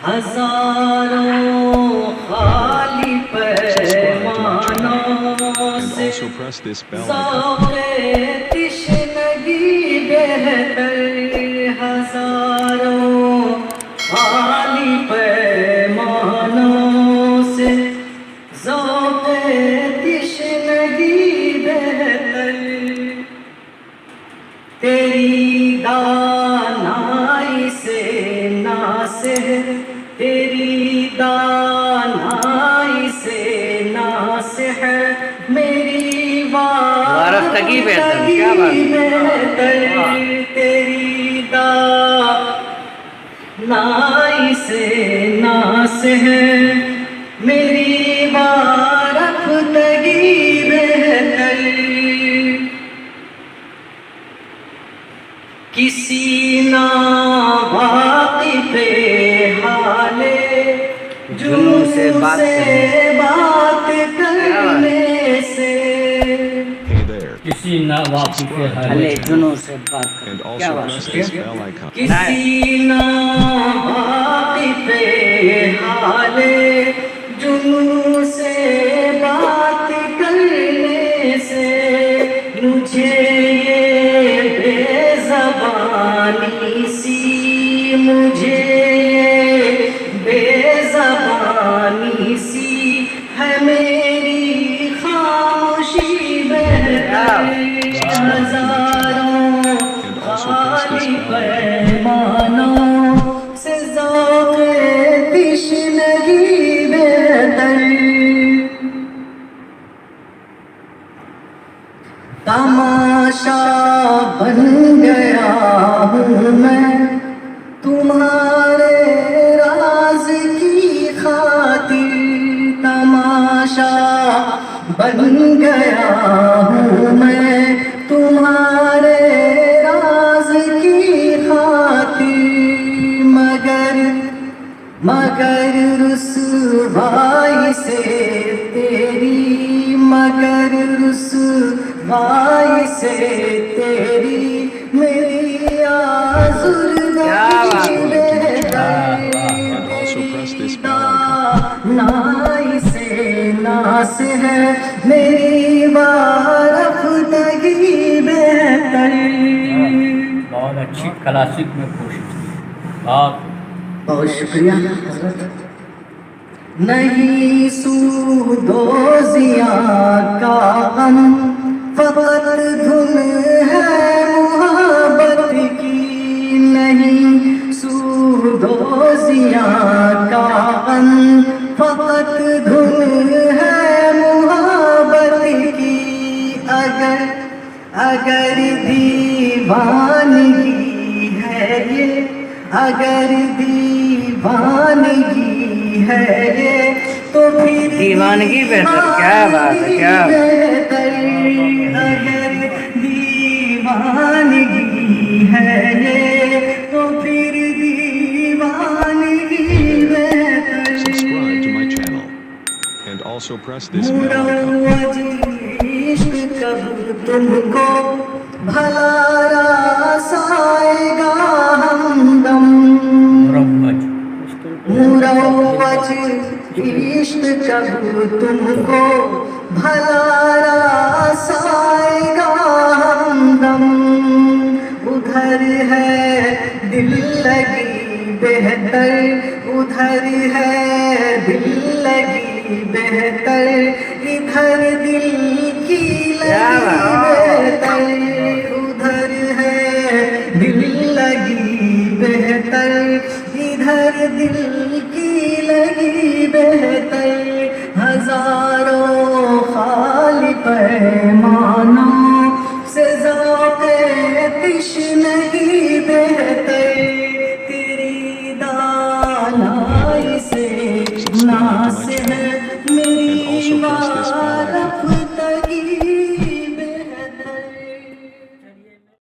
ہزاروں خالی پیمانوں سے ذوق تشنگی بہتر، ہزاروں خالی پیمانوں سے ذوق تشنگی بہتر، تیری دانائی سے ناصح، تیری دانائی سے ناصح میری وارفتگی بہتر، تیری دانائی سے ناصح میری وارفتگی بہتر، کسی ناواقف حالے جنوں سے بات کرنے سے، کسی ناواقف حالے جنوں سے بات کرنے، کیا بات ہے؟ کسی ناواقف حالے جنوں سے بات کرنے سے مجھے مجھے بے زبانی سی ہے میری خاموشی بہتر، ہزاروں خالی پیمانوں سے ذوق تشنگی بہتر، تماشا بن گیا ہوں میں تمہارے راز کی خاطر، تماشا بن گیا ہوں میں تمہارے راز کی خاطر، مگر رسوائی سے تیری، مگر رسوائی سے تیری میری آزردگی نائی سے ناصح ہے میری وارفتگی بہتر، بہت اچھی کلاسک میں کوشش کی، بہت شکریہ حضرت۔ نہیں سود و زیاں کا غم فقط دھن ہے محبت کی، نہیں سود و زیاں کا غم فقط دھن ہے محبت کی، اگر دیوانگی ہے یہ، اگر دیوانگی ہے یہ تو پھر دیوانگی بہتر، کیا بات ہے، کیا بہتر، اگر دیوانگی ہے یہ تو پھر دیوانگی بہتر، مروج عشق کب تم کو بھلا رسائے گا ہمدم، مروج عشق کب تم کو بھلا رسائے گا ہمدم، ادھر ہے دل لگی بہتر، ادھر ہے دل لگی بہتر، ادھر دل کی لگی بہتر، ادھر ہے دل لگی بہتر، ادھر دل کی لگی بہتر، ہزاروں خالی پیمانوں سے ذوق تشنگی بہتر، تیری دانائی سے ناصح